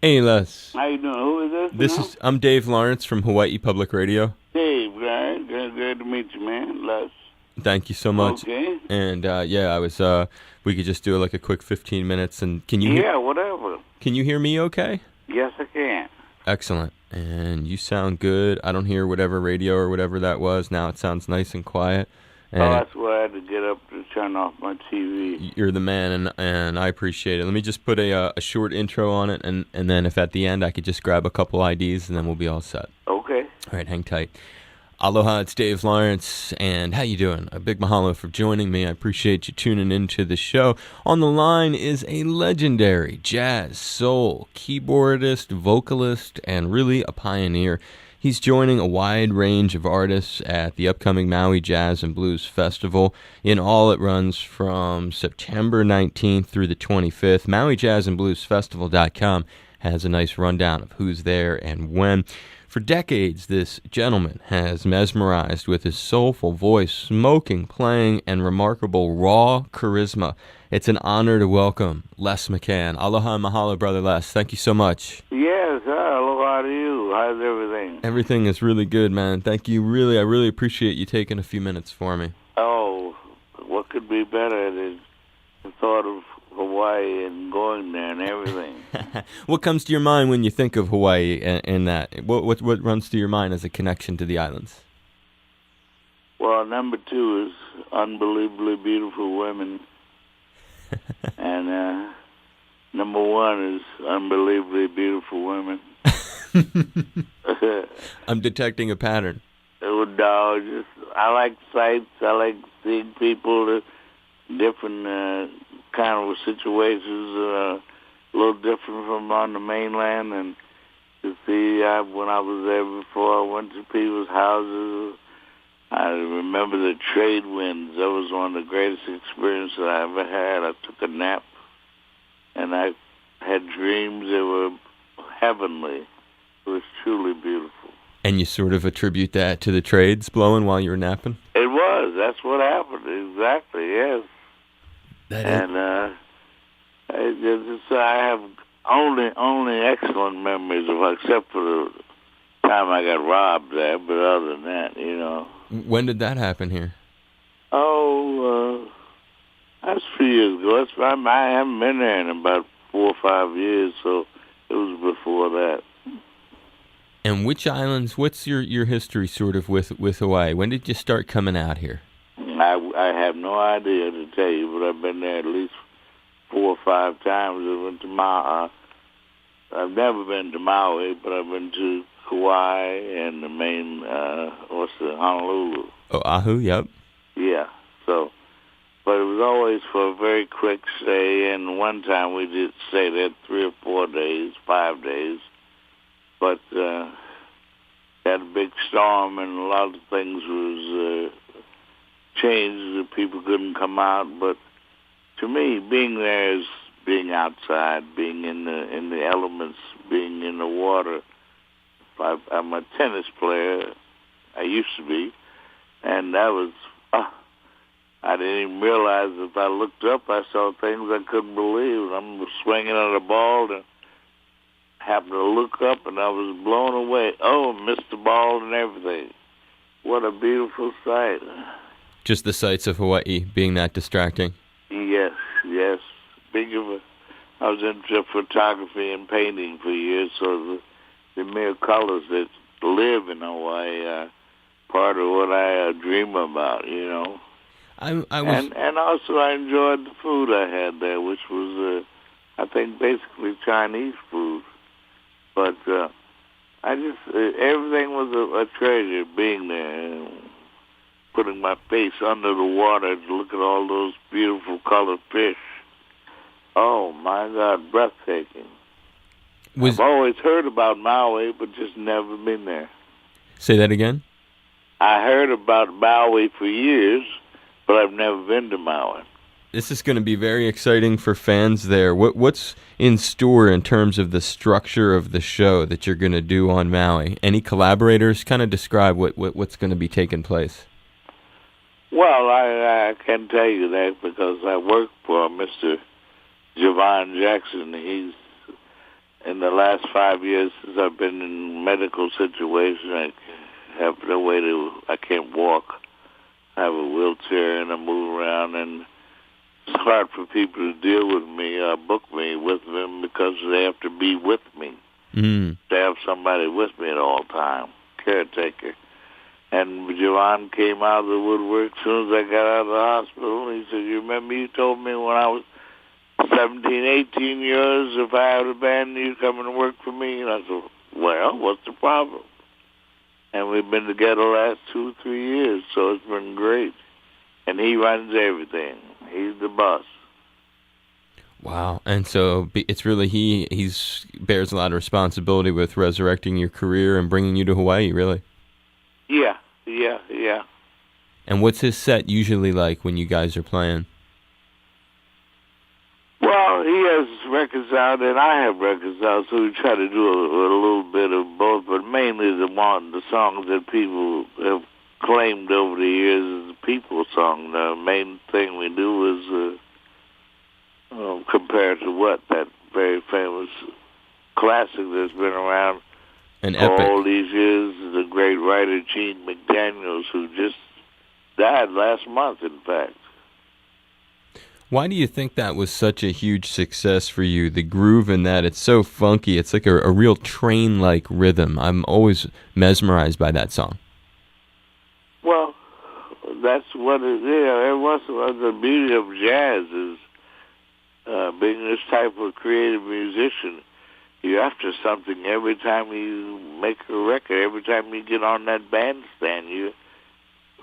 Hey, Les. How you doing? Who is this? I'm Dave Lawrence from Hawaii Public Radio. Dave, right? Good to meet you, man. Les. Thank you so much. Okay. And I was. We could just do like a quick 15 minutes. And Yeah, whatever. Can you hear me? Okay. Yes, I can. Excellent. And you sound good. I don't hear whatever radio or whatever that was. Now it sounds nice and quiet. And that's why I had to get up to turn off my TV. You're the man, and I appreciate it. Let me just put a short intro on it, and then if at the end I could just grab a couple IDs, and then we'll be all set. Okay. All right, hang tight. Aloha, it's Dave Lawrence, and how you doing? A big mahalo for joining me. I appreciate you tuning into the show. On the line is a legendary jazz, soul, keyboardist, vocalist, and really a pioneer. He's joining a wide range of artists at the upcoming Maui Jazz and Blues Festival. In all, it runs from September 19th through the 25th. MauiJazzandBluesFestival.com has a nice rundown of who's there and when. For decades, this gentleman has mesmerized with his soulful voice, smoking, playing, and remarkable raw charisma. It's an honor to welcome Les McCann. Aloha and mahalo, Brother Les. Thank you so much. Yes, aloha to you. How's everything? Everything is really good, man. Thank you. I really appreciate you taking a few minutes for me. Oh, what could be better than the thought of Hawaii and going there and everything? What comes to your mind when you think of Hawaii and that? What runs to your mind as a connection to the islands? Well, number two is unbelievably beautiful women. And number one is unbelievably beautiful women. I'm detecting a pattern. I like sights. I like seeing people, different kind of situations, a little different from on the mainland. And to see, when I was there before, I went to people's houses. I remember the trade winds. That was one of the greatest experiences I ever had. I took a nap, and I had dreams that were heavenly. It was truly beautiful. And you sort of attribute that to the trades blowing while you were napping? It was. That's what happened. Exactly, yes. I have only excellent memories of, except for the time I got robbed there, but other than that, When did that happen here? That's a few years ago. I haven't been there in about 4 or 5 years, so it was before that. And which islands, what's your history sort of with Hawaii? When did you start coming out here? I have no idea to tell you, but I've been there at least 4 or 5 times. I went to Maui. I've never been to Maui, but I've been to Kauai and the main, Honolulu. Oahu, yep. Yeah, but it was always for a very quick stay, and one time we did stay there 3 or 4 days, 5 days, but had a big storm, and a lot of things was changed, that people couldn't come out, but to me, being there is being outside, being in the elements, being in the water. I'm a tennis player. I used to be, and that was. I didn't even realize if I looked up, I saw things I couldn't believe. I'm swinging at a ball and happened to look up, and I was blown away. Oh, missed the ball and everything. What a beautiful sight. Just the sights of Hawaii being that distracting. Yes. I was into photography and painting for years, so the mere colors that live in Hawaii are part of what I dream about, And also I enjoyed the food I had there, which was, I think, basically Chinese food. But everything was a treasure being there, putting my face under the water to look at all those beautiful colored fish. Oh, my God, breathtaking. I've always heard about Maui, but just never been there. Say that again? I heard about Maui for years, but I've never been to Maui. This is going to be very exciting for fans there. What's in store in terms of the structure of the show that you're going to do on Maui? Any collaborators? Kind of describe what's going to be taking place. Well, I can tell you that because I work for Mr. Javon Jackson. He's in the last 5 years since I've been in medical situation, I have no way I can't walk. I have a wheelchair and I move around, and it's hard for people to deal with me, book me with them, because they have to be with me. Mm. To have somebody with me at all time, caretaker. And Javon came out of the woodwork as soon as I got out of the hospital. He said, "You remember you told me when I was 17, 18 years, if I had a band, you'd come and work for me?" And I said, "Well, what's the problem?" And we've been together the last 2 or 3 years, so it's been great. And he runs everything. He's the boss. Wow. And so it's really he's bears a lot of responsibility with resurrecting your career and bringing you to Hawaii, really. Yeah. And what's his set usually like when you guys are playing? Well, he has records out and I have records out, so we try to do a little bit of both, but mainly the songs that people have claimed over the years is the people song. The main thing we do is compared to what? That very famous classic that's been around An for epic. all these years, the great writer Gene McDaniels, who just died last month, in fact. Why do you think that was such a huge success for you? The groove in that, it's so funky. It's like a real train-like rhythm. I'm always mesmerized by that song. Well, that's what it is. It was the beauty of jazz is being this type of creative musician. You're after something every time you make a record. Every time you get on that bandstand, you're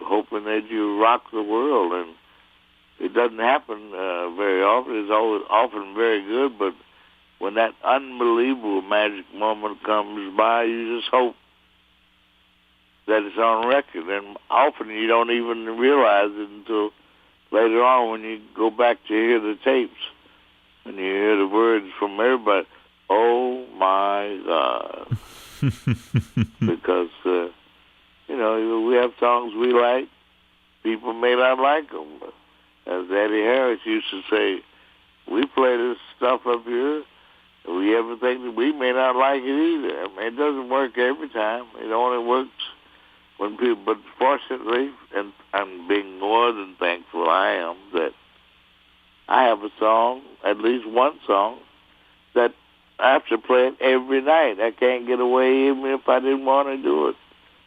hoping that you rock the world. And it doesn't happen very often. It's always often very good, but when that unbelievable magic moment comes by, you just hope that it's on record. And often you don't even realize it until later on when you go back to hear the tapes and you hear the words from everybody. Oh my God! Because we have songs we like. People may not like them, but as Eddie Harris used to say, we play this stuff up here, and we ever think that we may not like it either. I mean, it doesn't work every time. It only works when people. But fortunately, and I'm being more than thankful, I am that I have a song, at least one song, that I have to play it every night. I can't get away even if I didn't want to do it.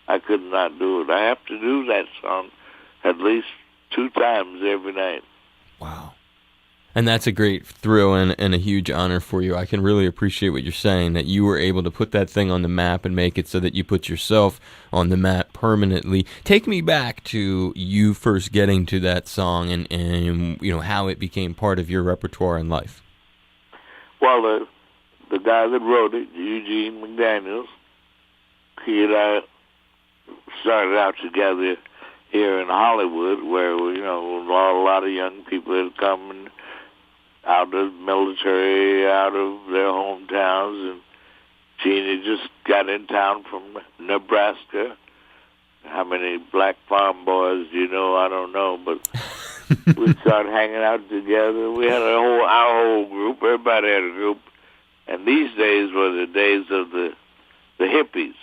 I could not do it. I have to do that song at least 2 times every night. Wow. And that's a great thrill and a huge honor for you. I can really appreciate what you're saying, that you were able to put that thing on the map and make it so that you put yourself on the map permanently. Take me back to you first getting to that song and how it became part of your repertoire in life. Well, the guy that wrote it, Eugene McDaniels, he and I started out together here in Hollywood, where a lot of young people had come out of the military, out of their hometowns, and Gene had just got in town from Nebraska. How many black farm boys do you know? I don't know, but we started hanging out together. We had our whole group. Everybody had a group. And these days were the days of the hippies.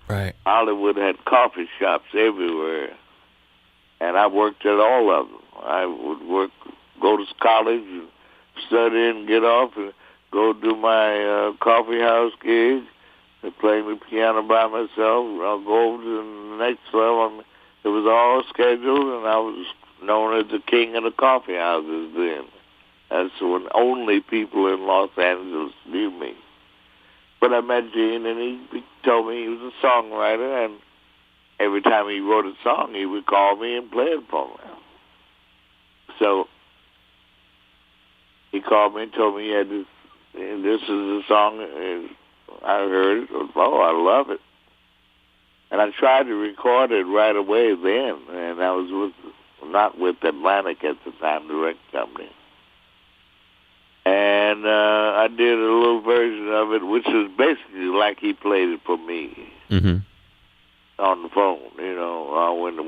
Right. Hollywood had coffee shops everywhere. And I worked at all of them. I would go to college and study and get off and go do my coffee house gig and play the piano by myself. I'll go over to the next level. It was all scheduled, and I was known as the king of the coffee houses then. That's when only people in Los Angeles knew me. But I met Gene, and he told me he was a songwriter, and every time he wrote a song, he would call me and play it for me. So he called me and told me he had this, and this is a song, and I heard it. Oh, I love it. And I tried to record it right away then, and I was not with Atlantic at the time, the record company. And I did a little version of it, which was basically like he played it for me. Mm-hmm. On the phone,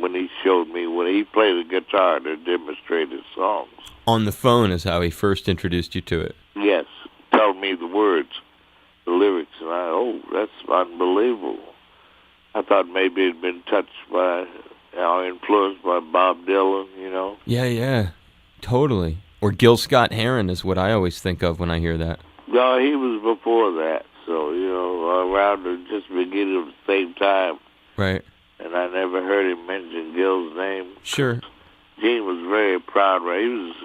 when he showed me, when he played the guitar to demonstrate his songs. On the phone is how he first introduced you to it. Yes, told me the words. that's unbelievable. I thought maybe it'd been touched by, influenced by Bob Dylan, Yeah, totally. Or Gil Scott-Heron is what I always think of when I hear that. No, he was before that, so, around just beginning of the same time. Right. And I never heard him mention Gil's name. Sure. Gene was very proud, right? He was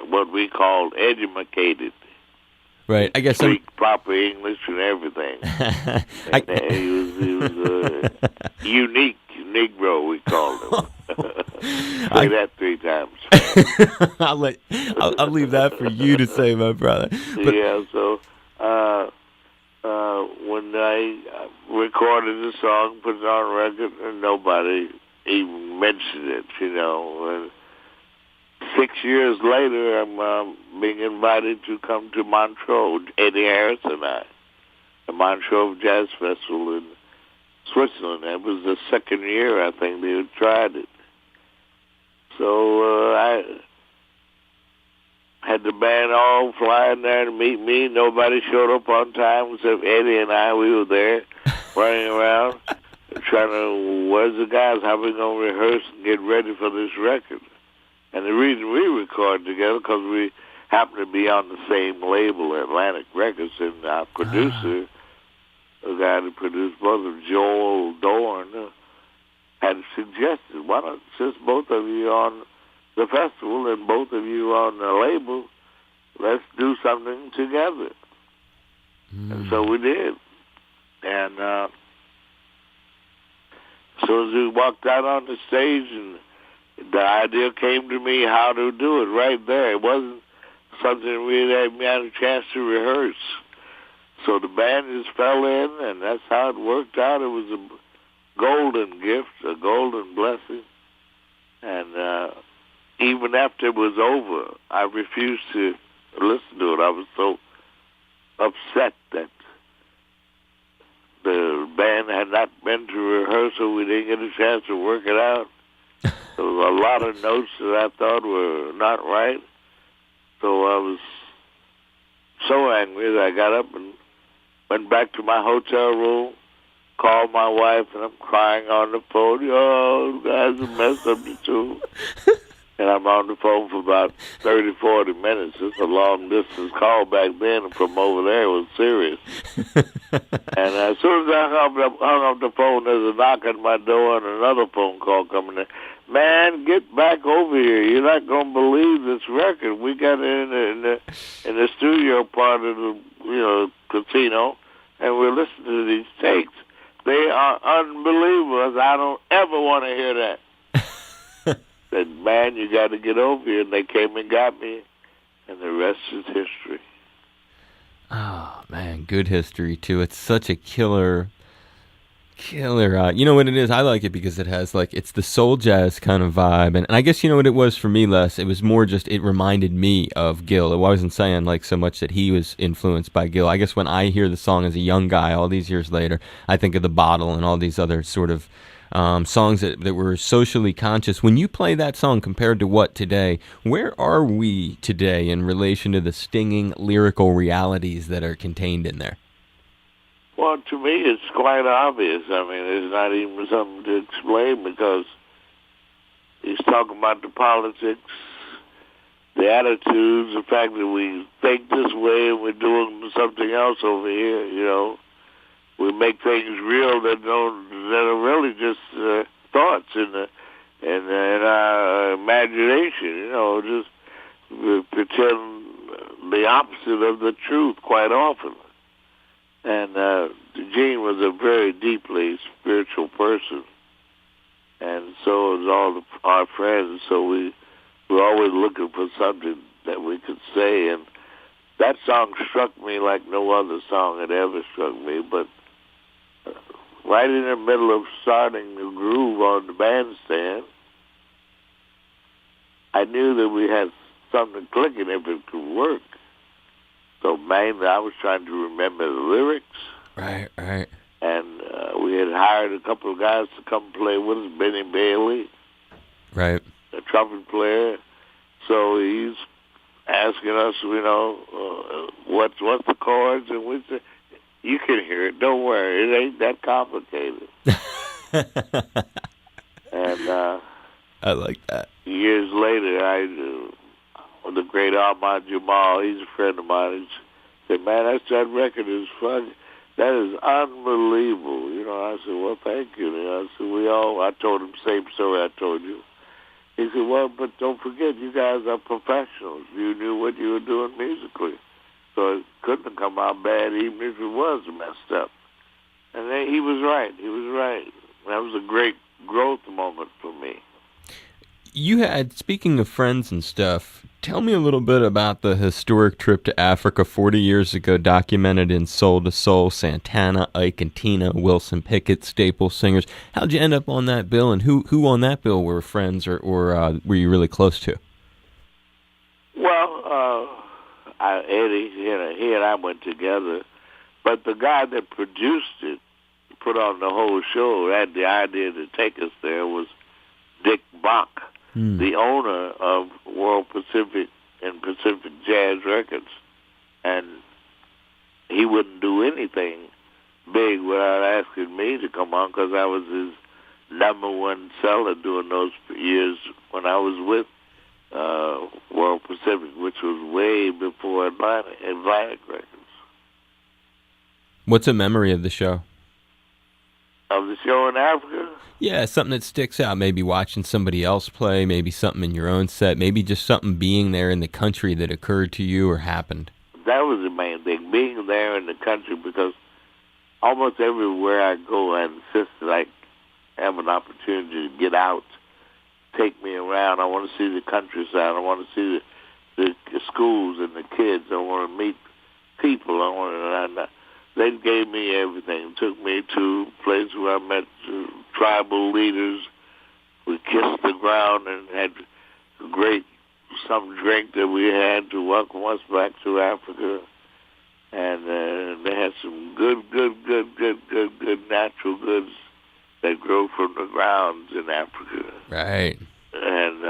what we called educated. Right, I guess speak proper English and everything. He was a unique Negro, we called him. Say that 3 times. I'll leave that for you to say, my brother. But, yeah, so when I recorded the song, put it on record, and nobody even mentioned it, And 6 years later, I'm being invited to come to Montreux, Eddie Harris and I, the Montreux Jazz Festival in Switzerland. It was the second year, I think, they had tried it. So I had the band all flying there to meet me. Nobody showed up on time except Eddie and I. We were there running around trying to, where's the guys? How are we going to rehearse and get ready for this record? And the reason we recorded together, because we happened to be on the same label, Atlantic Records, and our producer, the guy that produced both of Joel Dorn, had suggested, why don't, since both of you on the festival and both of you on the label, let's do something together. And so we did. And as soon as we walked out on the stage, and the idea came to me how to do it right there. It wasn't something we had a chance to rehearse. So the band just fell in, and that's how it worked out. It was a golden gift, a golden blessing. And even after it was over, I refused to listen to it. I was so upset that the band had not been to rehearsal. We didn't get a chance to work it out. There was a lot of notes that I thought were not right. So I was so angry that I got up and went back to my hotel room, called my wife, and I'm crying on the phone. Oh, guys have messed up the tune. And I'm on the phone for about 30, 40 minutes. It's a long-distance call back then, and from over there it was serious. And as soon as I hung up the phone, there's a knock at my door and another phone call coming in. Man, get back over here. You're not going to believe this record. We got it in the studio part of the casino, and we're listening to these takes. They are unbelievable. I don't ever want to hear that. Said, man, you got to get over here. And they came and got me, and the rest is history. Oh, man, good history, too. It's such a killer. You know what it is? I like it because it has, it's the soul jazz kind of vibe. And I guess you know what it was for me, Les? It was more just, it reminded me of Gil. It wasn't saying, so much that he was influenced by Gil. I guess when I hear the song as a young guy, all these years later, I think of The Bottle and all these other sort of songs that were socially conscious. When you play that song compared to what today, where are we today in relation to the stinging lyrical realities that are contained in there? Well, to me, it's quite obvious. I mean, there's not even something to explain because he's talking about the politics, the attitudes, the fact that we think this way and we're doing something else over here, We make things real that are really just thoughts in our imagination. Just pretend the opposite of the truth quite often. And Gene was a very deeply spiritual person, and so was all our friends. So we were always looking for something that we could say, and that song struck me like no other song had ever struck me. But right in the middle of starting the groove on the bandstand, I knew that we had something clicking if it could work. So mainly I was trying to remember the lyrics. Right. And we had hired a couple of guys to come play with us, Benny Bailey. Right. A trumpet player. So he's asking us, what's the chords? And we said, You can hear it. Don't worry. It ain't that complicated. And I like that. years later, the great Ahmad Jamal, he's a friend of mine, he said, man, that record is fun. That is unbelievable. I said, well, thank you. I said, I told him the same story I told you. He said, well, but don't forget, you guys are professionals. You knew what you were doing musically. So it couldn't have come out bad even if it was messed up. And then he was right. He was right. That was a great growth moment for me. You had, speaking of friends and stuff, tell me a little bit about the historic trip to Africa 40 years ago, documented in Soul to Soul, Santana, Ike and Tina, Wilson Pickett, staple singers. How'd you end up on that bill, and who on that bill were friends or were you really close to? Well, Eddie, he and I went together, but the guy that produced it, put on the whole show, had the idea to take us there was Dick Bach, the owner of World Pacific and Pacific Jazz Records. And he wouldn't do anything big without asking me to come on because I was his number one seller during those years when I was with World Pacific, which was way before Atlantic Records. What's a memory of the show? Of the show in Africa? Yeah, something that sticks out. Maybe watching somebody else play, maybe something in your own set, maybe just something being there in the country that occurred to you or happened. That was the main thing, being there in the country, because almost everywhere I go, I insist that I have an opportunity to get out, take me around. I want to see the countryside. I want to see the schools and the kids. I want to meet people. They gave me everything. Took me to a place where I met tribal leaders. We kissed the ground and had some drink that we had to welcome us back to Africa. And they had some good natural goods that grow from the grounds in Africa. Right. And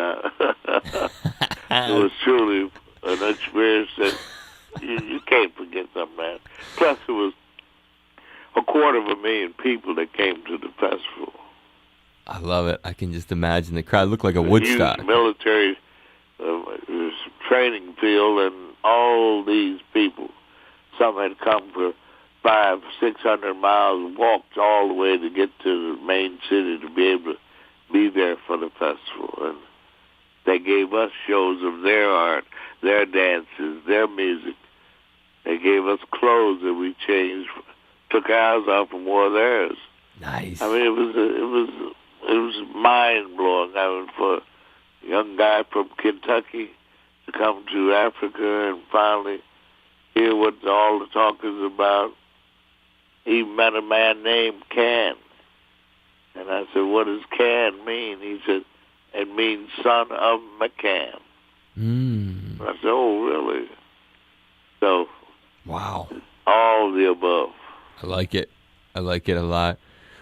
it was truly an experience that you can't forget something, man. Plus, it was 250,000 people that came to the festival. I love it. I can just imagine the crowd looked like a Woodstock. Huge military training field, and all these people. Some had come for 500-600 miles, walked all the way to get to the main city to be able to be there for the festival. And they gave us shows of their art, their dances, their music. They gave us clothes that we changed, took ours off and wore theirs. Nice. I mean, it was mind blowing. I mean, for a young guy from Kentucky to come to Africa and finally hear what all the talk is about. He met a man named McCann. And I said, what does McCann mean? He said, it means son of McCann. I said, oh, really? So, wow. All the above. I like it. I like it a lot.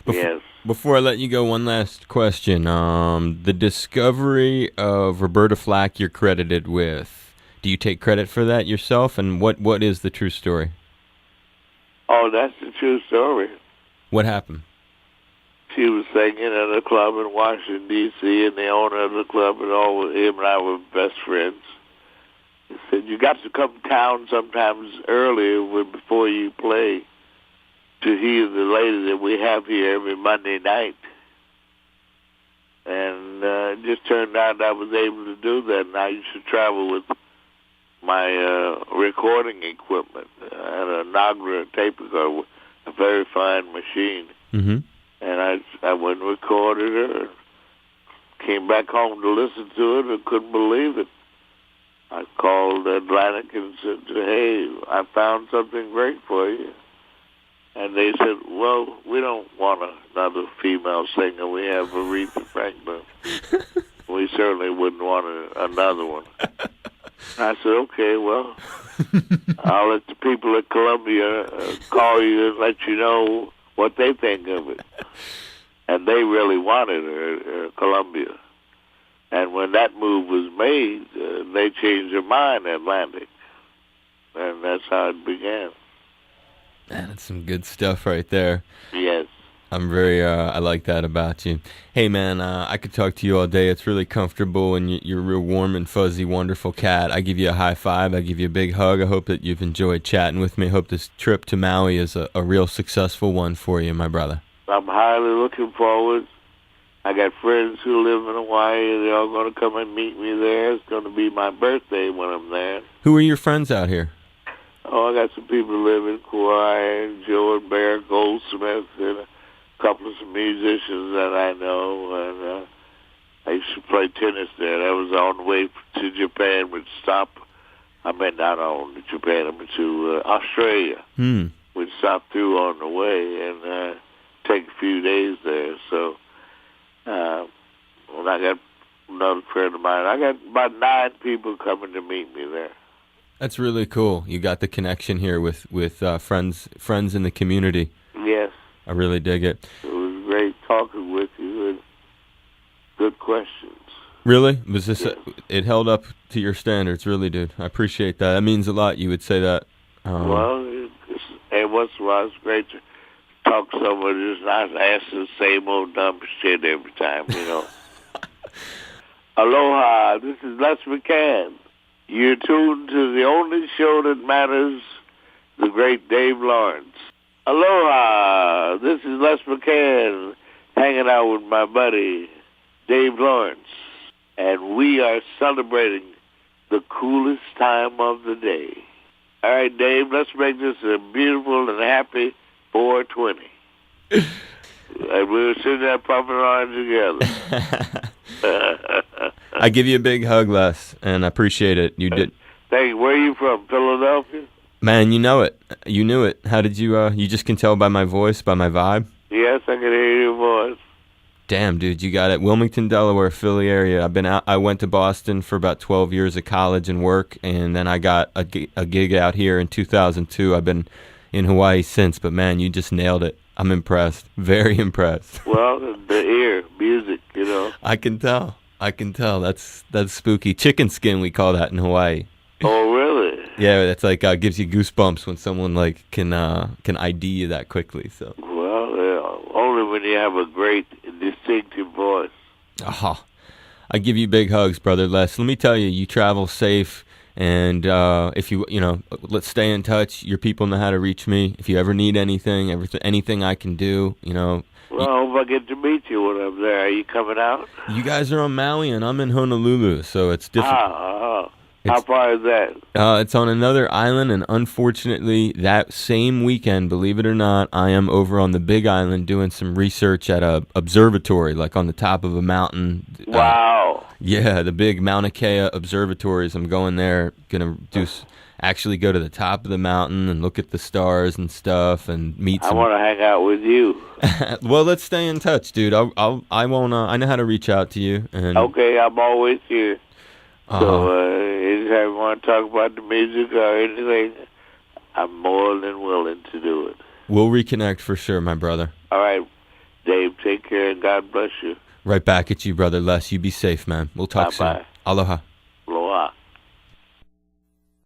Yes. Before I let you go, one last question. The discovery of Roberta Flack you're credited with, do you take credit for that yourself? And what is the true story? Oh, that's the true story. What happened? She was singing at a club in Washington, D.C., and the owner of the club, and him and I were best friends. He said, you got to come down sometimes earlier before you play to hear the lady that we have here every Monday night. And it just turned out I was able to do that, and I used to travel with my recording equipment. I had a Nagra tape recorder, a very fine machine. Mm-hmm. And I went and recorded her, came back home to listen to it, and couldn't believe it. I called Atlantic and said, hey, I found something great for you. And they said, well, we don't want another female singer. We have Aretha Franklin. We certainly wouldn't want another one. I said, okay, well, I'll let the people at Columbia call you and let you know what they think of it. And they really wanted her, Columbia. And when that move was made, they changed their mind, Atlantic. And that's how it began. Man, that's some good stuff right there. Yes. I'm very, I like that about you. Hey, man, I could talk to you all day. It's really comfortable, and you're a real warm and fuzzy, wonderful cat. I give you a high five. I give you a big hug. I hope that you've enjoyed chatting with me. I hope this trip to Maui is a real successful one for you, my brother. I'm highly looking forward. I got friends who live in Hawaii. They're all going to come and meet me there. It's going to be my birthday when I'm there. Who are your friends out here? Oh, I got some people who live in Kauai, and Joe and Bear Goldsmith, and a couple of some musicians that I know. And I used to play tennis there. That was on the way to Japan. Would stop. I meant not on to Japan. I meant to Australia. Would stop through on the way and take a few days there. So when I got another friend of mine, I got about 9 people coming to meet me there. That's really cool. You got the connection here with friends in the community. Yes. I really dig it. It was great talking with you and good questions. Really? Was this? Yes. It held up to your standards, really, dude. I appreciate that. That means a lot. You would say that. Well, and once in a while, it's great to talk to someone who's not asking the same old dumb shit every time, you know. Aloha, this is Les McCann. You're tuned to the only show that matters, the great Dave Lawrence. Aloha, this is Les McCann hanging out with my buddy, Dave Lawrence. And we are celebrating the coolest time of the day. All right, Dave, let's make this a beautiful and happy 420. And we'll sit there pumping on together. I give you a big hug, Les, and I appreciate it. You did. Thank you. Where are you from? Philadelphia? Man, you know it. You knew it. How did you? You just can tell by my voice, by my vibe. Yes, I can hear your voice. Damn, dude, you got it. Wilmington, Delaware, Philly area. I've been out. I went to Boston for about 12 years of college and work, and then I got a gig out here in 2002. I've been in Hawaii since, but man, you just nailed it. I'm impressed. Very impressed. Well, the ear, music, you know. I can tell. That's spooky. Chicken skin, we call that in Hawaii. Oh, really? Yeah, that's like gives you goosebumps when someone like can ID you that quickly. So. Well, only when you have a great, distinctive voice. Oh, I give you big hugs, brother Les. Let me tell you, you travel safe, and if you let's stay in touch. Your people know how to reach me. If you ever need anything, anything I can do, Well, I hope I get to meet you when I'm there. Are you coming out? You guys are on Maui, and I'm in Honolulu, so it's different. How far is that? It's on another island, and unfortunately, that same weekend, believe it or not, I am over on the Big Island doing some research at a observatory, like on the top of a mountain. Wow. Yeah, the big Mauna Kea observatories. I'm going there, gonna actually go to the top of the mountain and look at the stars and stuff, and meet some. I want to hang out with you. Well, let's stay in touch, dude. I won't. I know how to reach out to you. And okay, I'm always here. So, anytime you want to talk about the music or anything, I'm more than willing to do it. We'll reconnect for sure, my brother. All right, Dave, take care and God bless you. Right back at you, brother Les. You be safe, man. We'll talk soon. Bye-bye. Aloha.